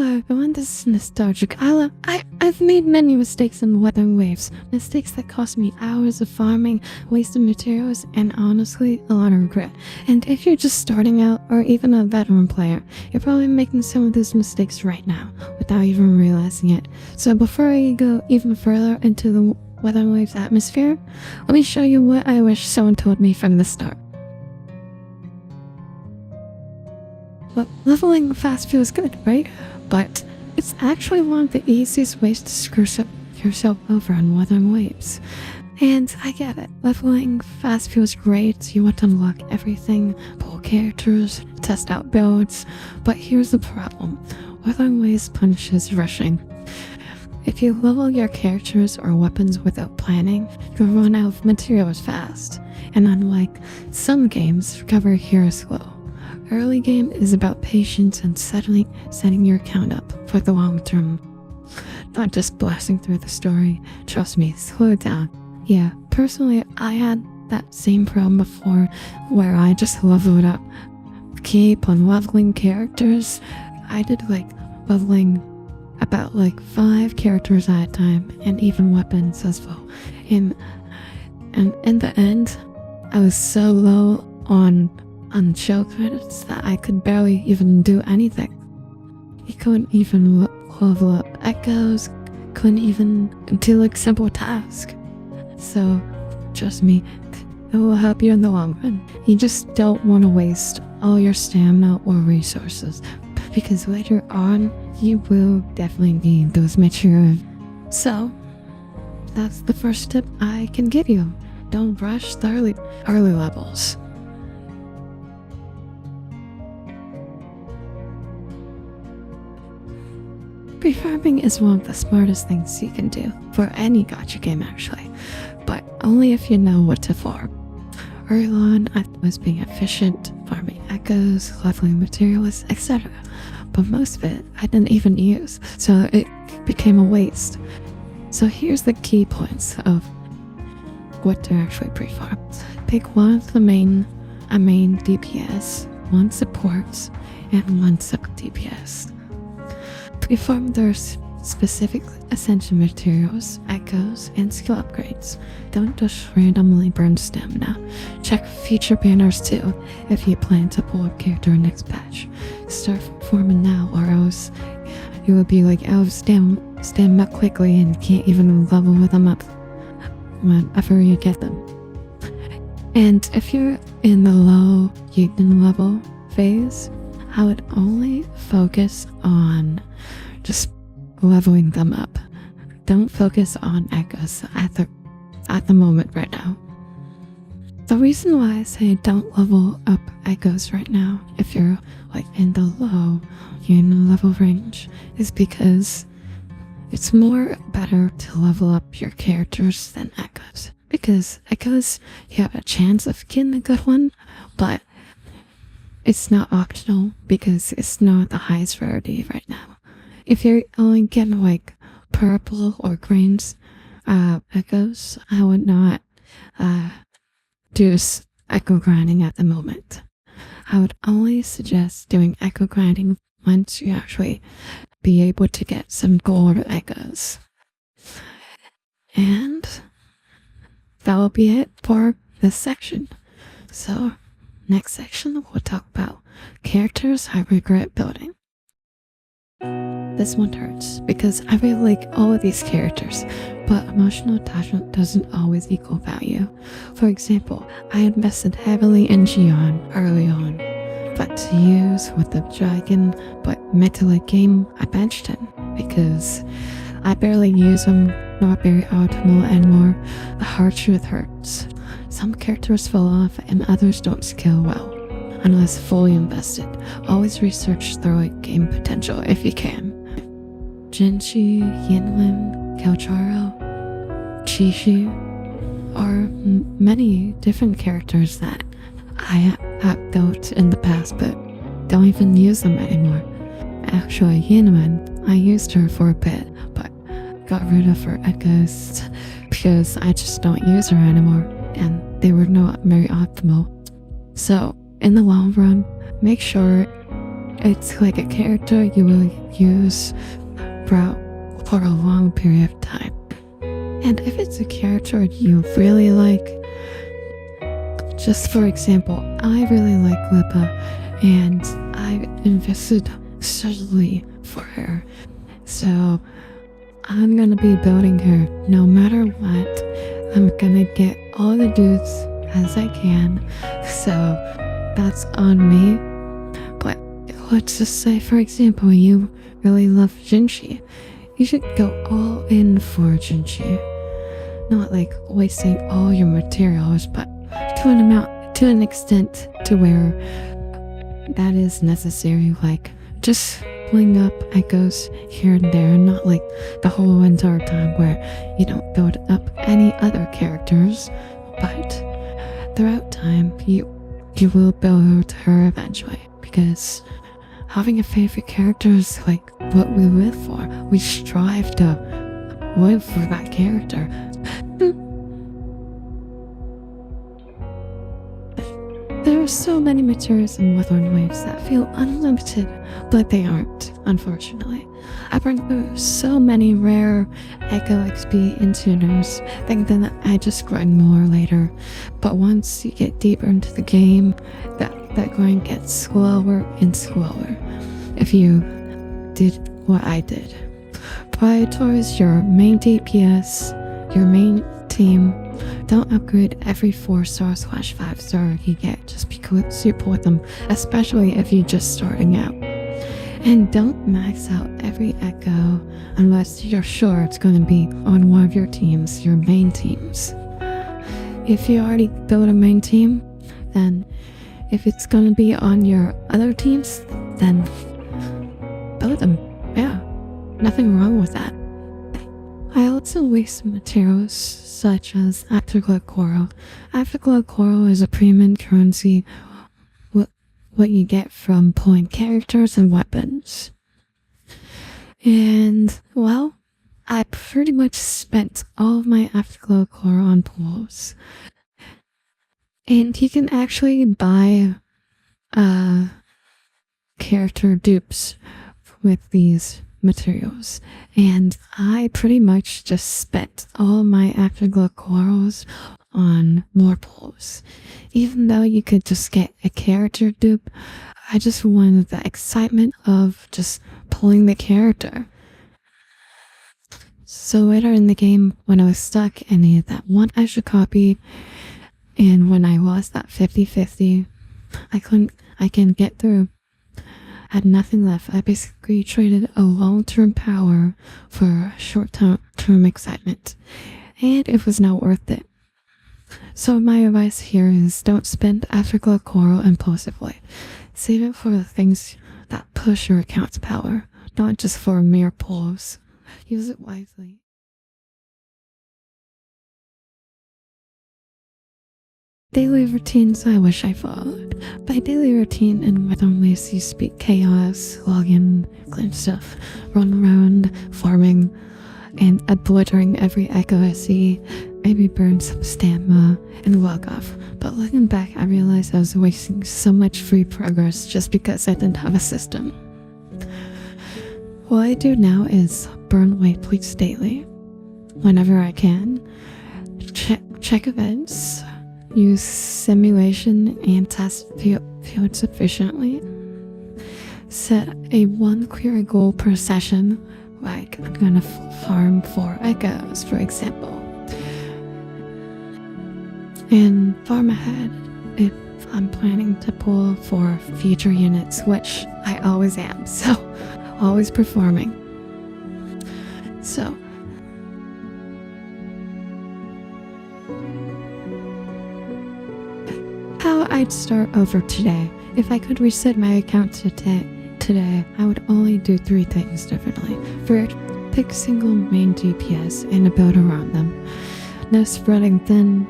Hello everyone, this is Nostalgic Aila. I've made many mistakes in Wuthering Waves. Mistakes that cost me hours of farming, wasted materials, and honestly, a lot of regret. And if you're just starting out, or even a veteran player, you're probably making some of those mistakes right now, without even realizing it. So before I go even further into the Wuthering Waves atmosphere, let me show you what I wish someone told me from the start. But leveling fast feels good, right? But it's actually one of the easiest ways to screw yourself over on Wuthering Waves. And I get it, leveling fast feels great, you want to unlock everything, pull characters, test out builds, but here's the problem. Wuthering Waves punishes rushing. If you level your characters or weapons without planning, you'll run out of materials fast. And unlike some games, recovery here is slow. Early game is about patience and setting your account up for the long term. Not just blasting through the story. Trust me, slow down. Yeah, personally, I had that same problem before where I just leveled up. Keep on leveling characters. I did leveling about 5 characters at a time and even weapons as well. And in the end, I was so low on show credits that I could barely even do anything. You couldn't even level up echoes, couldn't even do simple tasks. So trust me, it will help you in the long run. You just don't want to waste all your stamina or resources, because later on you will definitely need those materials. So that's the first tip I can give you. Don't rush the early levels. Prefarming is one of the smartest things you can do for any gacha game actually, but only if you know what to farm. Early on, I was being efficient, farming echoes, leveling materials, etc. But most of it I didn't even use, so it became a waste. So here's the key points of what to actually pre-farm. Pick one of the main DPS, one supports, and one sub DPS. Pre-farm their specific essential materials, echoes, and skill upgrades. Don't just randomly burn stamina. Check feature banners too if you plan to pull a character next patch. Start farming now, or else you will be out of stamina quickly and can't even level them up whenever you get them. And if you're in the low Union level phase, I would only focus on just leveling them up. Don't focus on echoes at the moment right now. The reason why I say don't level up echoes right now if you're in the low Union level range is because it's more better to level up your characters than echoes. Because echoes, you have a chance of getting a good one, but it's not optional because it's not the highest rarity right now. If you're only getting purple or green echoes, I would not do echo grinding at the moment. I would only suggest doing echo grinding once you actually be able to get some gold echoes. And that will be it for this section. So next section, we'll talk about characters I regret building. This one hurts because I really like all of these characters, but emotional attachment doesn't always equal value. For example, I invested heavily in Gion early on, but to use with the dragon but mid to late game, I benched him because I barely use him, not very optimal anymore. The hard truth hurts. Some characters fall off and others don't scale well, unless fully invested. Always research the late game potential if you can. Jinchi, Yinlin, Kelcharo, Chishi are many different characters that I have built in the past but don't even use them anymore. Actually, Yinlin, I used her for a bit, but got rid of her echoes because I just don't use her anymore and they were not very optimal. So in the long run, make sure it's like a character you will use for a long period of time. And if it's a character you really like, just for example, I really like WuWa, and I invested solely for her. So I'm gonna be building her no matter what. I'm gonna get all the dudes as I can. So that's on me. But let's just say, for example, you really love Jinchi. You should go all in for Jinchi. Not like wasting all your materials, but to an extent to where that is necessary. Like just bling up echoes here and there, not like the whole entire time where you don't build up any other characters, but throughout time you will build her eventually, because having a favorite character is like what we live for. We strive to live for that character. There are so many materials in Wuthering Waves that feel unlimited, but they aren't, unfortunately. I burned through so many rare Echo XP and tuners, thinking that I just grind more later. But once you get deeper into the game, that grind gets slower and slower. If you did what I did. Prioritize your main DPS, your main team. Don't upgrade every 4-star/5-star you get just because you put them, especially if you're just starting out. And don't max out every echo unless you're sure it's going to be on one of your teams, your main teams. If you already built a main team, then if it's going to be on your other teams, then build them. Yeah, nothing wrong with that. I also waste materials such as Afterglow Coral. Afterglow Coral is a premium currency, what you get from pulling characters and weapons. And, well, I pretty much spent all of my Afterglow Coral on pulls. And you can actually buy character dupes with these materials, and I pretty much just spent all my Afterglow Corals on more pulls. Even though you could just get a character dupe, I just wanted the excitement of just pulling the character. So later in the game, when I was stuck and needed that one extra copy, and when I lost that 50-50, I can get through. Had nothing left. I basically traded a long-term power for short-term excitement, and it was not worth it. So my advice here is don't spend Afterglow Coral impulsively. Save it for the things that push your account's power, not just for mere pulls. Use it wisely. Daily routines I wish I followed. By daily routine in Wuthering Waves you speak chaos, log in, clean stuff, run around, farming, and obliterating every echo I see, maybe burn some stamina, and log off. But looking back I realized I was wasting so much free progress just because I didn't have a system. What I do now is burn waypoints daily, whenever I can, check events, use simulation and test fields efficiently. Set a 1 query goal per session, like I'm gonna farm 4 echoes, for example. And farm ahead if I'm planning to pull for future units, which I always am, so always performing. So how I'd start over today. If I could reset my account today, I would only do 3 things differently. First, pick single main DPS and build around them. No spreading thin.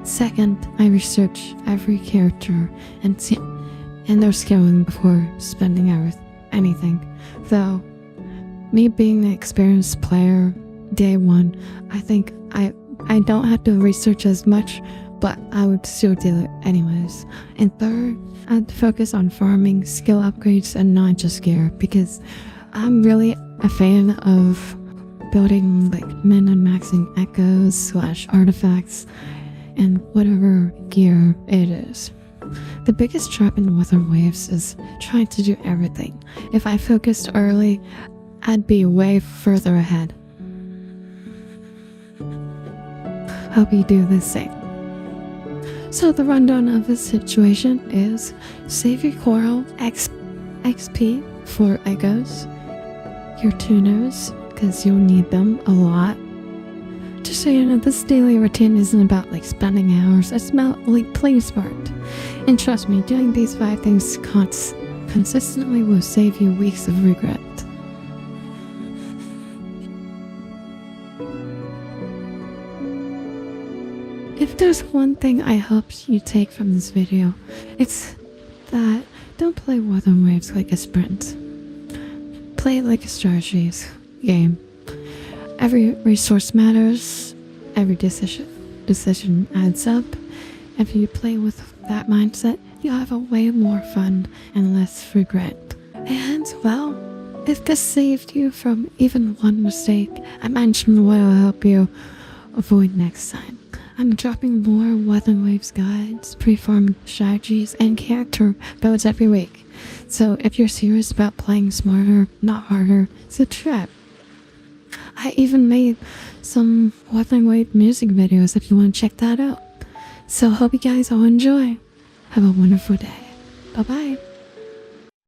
Second, I research every character and their scaling before spending anything. Though, me being an experienced player, day 1, I think I don't have to research as much but I would still do it anyways. And third, I'd focus on farming, skill upgrades, and not just gear, because I'm really a fan of building like min and maxing echoes / artifacts and whatever gear it is. The biggest trap in Wuthering Waves is trying to do everything. If I focused early, I'd be way further ahead. Hope you do the same. So the rundown of the situation is save your coral, XP for echoes, your tuners, because you'll need them a lot. Just so you know, this daily routine isn't about like spending hours, it's about like playing smart. And trust me, doing these 5 things consistently will save you weeks of regret. If there's one thing I hope you take from this video, it's that don't play Wuthering Waves like a sprint. Play it like a strategy game. Every resource matters, every decision adds up. If you play with that mindset, you'll have a way more fun and less regret. And well, if this saved you from even one mistake, I mentioned what will help you avoid next time. I'm dropping more Wuthering Waves guides, pre-farming strategies, and character builds every week. So if you're serious about playing smarter, not harder, subscribe. I even made some Wuthering Waves music videos if you want to check that out. So hope you guys all enjoy. Have a wonderful day. Bye bye.